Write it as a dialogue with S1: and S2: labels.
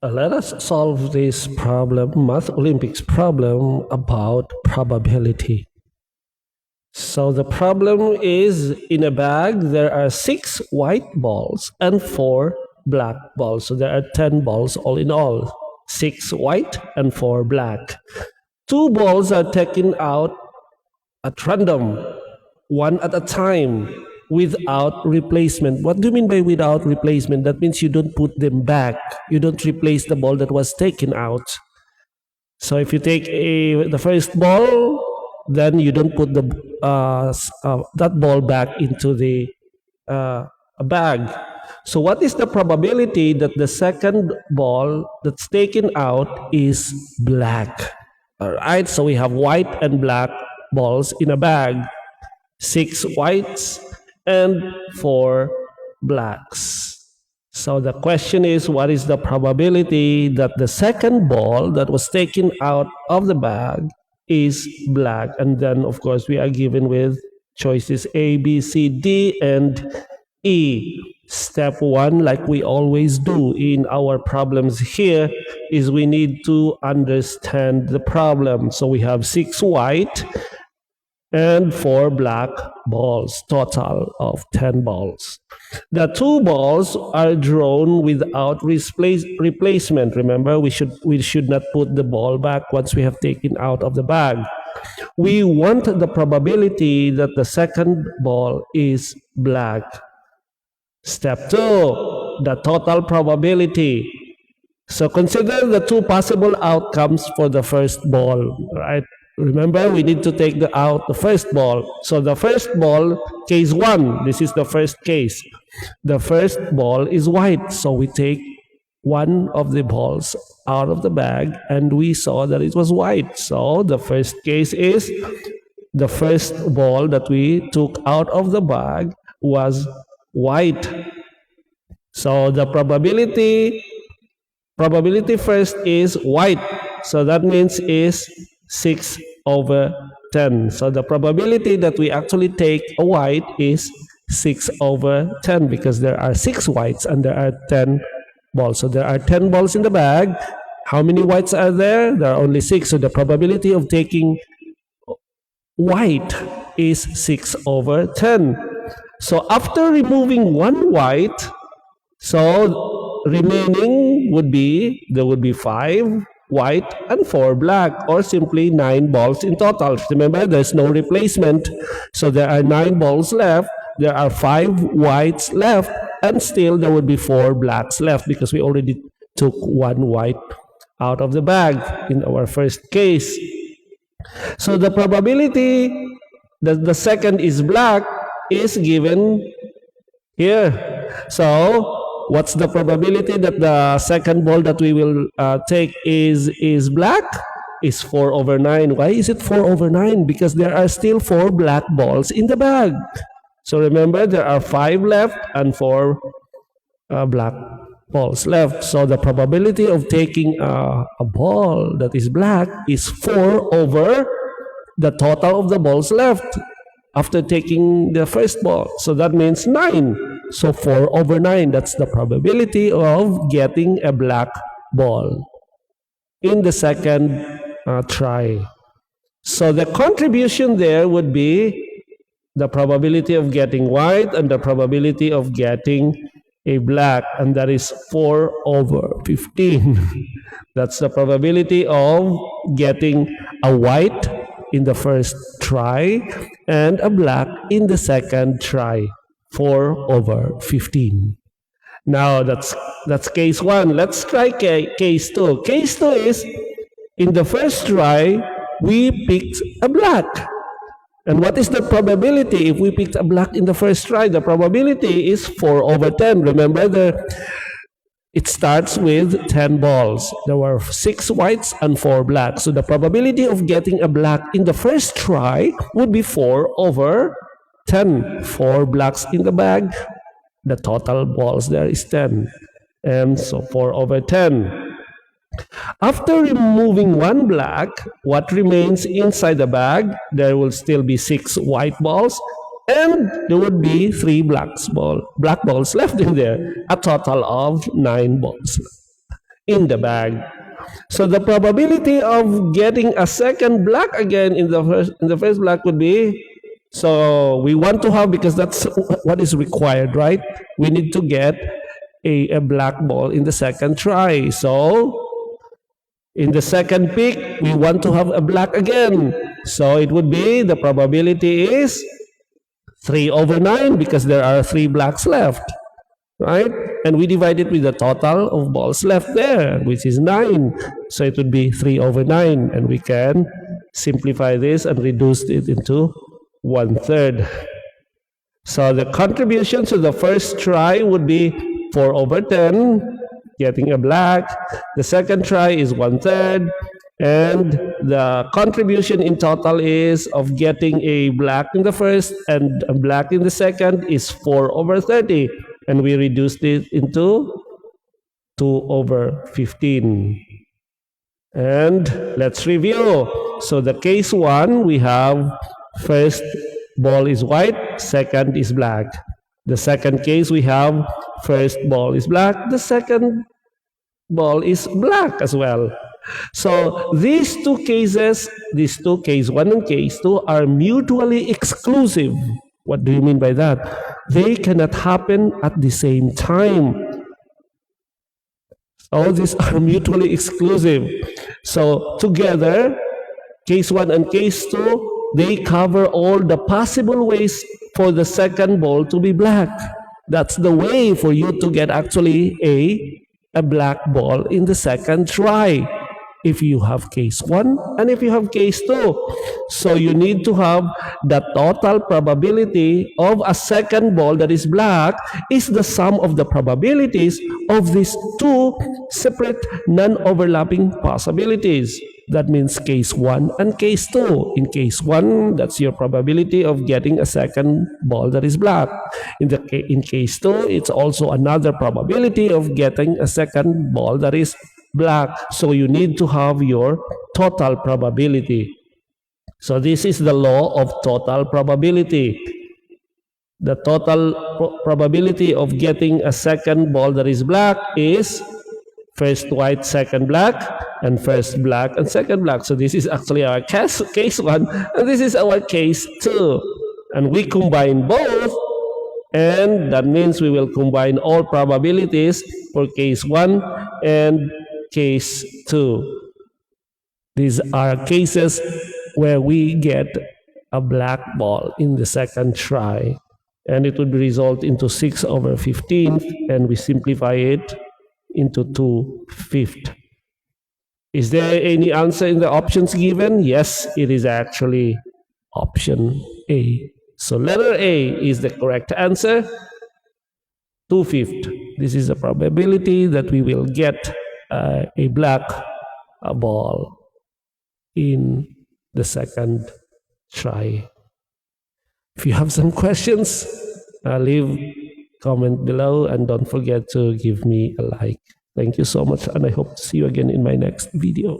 S1: Let us solve this problem, Math Olympics problem about probability. So the problem is, in a bag there are 6 white balls and 4 black balls. So there are 10 balls all in all. 6 white and 4 black. 2 balls are taken out at random, one at a time, without replacement. What do you mean by without replacement? That means you don't put them back. You don't replace the ball that was taken out. So if you take the first ball, then you don't put that ball back into the bag. So what is the probability that the second ball that's taken out is black? All right, so we have white and black balls in a bag. 6 whites and 4 blacks. So the question is, what is the probability that the second ball that was taken out of the bag is black? And then, of course, we are given with choices A, B, C, D, and E. Step 1, like we always do in our problems here, is we need to understand the problem. So we have 6 white and 4 black balls, total of 10 balls. The 2 balls are drawn without replacement. Remember, we should not put the ball back once we have taken out of the bag. We want the probability that the second ball is black. Step 2, the total probability. So consider the 2 possible outcomes for the first ball, right? Remember, we need to take the first ball. So the first ball, case 1, this is the first case. The first ball is white, so we take one of the balls out of the bag and we saw that it was white. So the first case is the first ball that we took out of the bag was white. So the probability first is white. So that means is 6/10. So the probability that we actually take a white is 6/10 because there are 6 whites and there are 10 balls. So there are 10 balls in the bag. How many whites are there? There are only 6. So the probability of taking white is 6/10. So after removing one white, so remaining there would be 5 white and 4 black, or simply 9 balls in total. Remember, there's no replacement. So there are 9 balls left. There are 5 whites left, and still there would be 4 blacks left because we already took 1 white out of the bag in our first case. So the probability that the second is black is given here. So what's the probability that the second ball that we will take is black? Is 4/9. Why is it 4/9? Because there are still 4 black balls in the bag. So remember, there are 5 left and 4 black balls left. So the probability of taking a ball that is black is 4 over the total of the balls left after taking the first ball. So that means 9. So 4/9, that's the probability of getting a black ball in the second try. So the contribution there would be the probability of getting white and the probability of getting a black, and that is 4/15. That's the probability of getting a white in the first try and a black in the second try. 4/15. Now that's case 1. Let's try case 2. Case 2 is, in the first try, we picked a black. And what is the probability if we picked a black in the first try? The probability is 4/10. Remember, it starts with 10 balls. There were 6 whites and 4 blacks. So the probability of getting a black in the first try would be 4/10. 4 blacks in the bag. The total balls there is 10. And so 4/10. After removing one black, what remains inside the bag? There will still be 6 white balls, and there would be 3 black balls left in there, a total of 9 balls. in the bag. So the probability of getting a second black again in the first black would be, so we want to have, because that's what is required, right? We need to get a black ball in the second try. So in the second pick, we want to have a black again. So it would be, the probability is 3/9 because there are 3 blacks left, right? And we divide it with the total of balls left there, which is 9. So it would be 3/9, and we can simplify this and reduce it into 1/3. So the contribution to the first try would be 4/10, getting a black. The second try is 1/3, and the contribution in total is of getting a black in the first and a black in the second is 4/30, and we reduced it into 2/15. And let's review. So the case 1, we have first ball is white, second is black. The second case, we have first ball is black, the second ball is black as well. So these two cases, case 1 and case 2, are mutually exclusive. What do you mean by that? They cannot happen at the same time. All these are mutually exclusive. So together, case 1 and case 2, they cover all the possible ways for the second ball to be black. That's the way for you to get actually a black ball in the second try, if you have case 1 and if you have case 2. So you need to have the total probability of a second ball that is black is the sum of the probabilities of these two separate non-overlapping possibilities. That means case 1 and case 2. In case 1, that's your probability of getting a second ball that is black. In case 2, it's also another probability of getting a second ball that is black. So you need to have your total probability. So this is the law of total probability. The total probability of getting a second ball that is black is first white, second black, and first black and second black. So this is actually our case 1, and this is our case 2. And we combine both, and that means we will combine all probabilities for case 1 and case 2. These are cases where we get a black ball in the second try, and it would result into 6/15, and we simplify it into 2/5. Is there any answer in the options given? Yes, it is actually option A. So letter A is the correct answer. 2/5. This is the probability that we will get a black ball in the second try. If you have some questions, leave comment below, and don't forget to give me a like. Thank you so much, and I hope to see you again in my next video.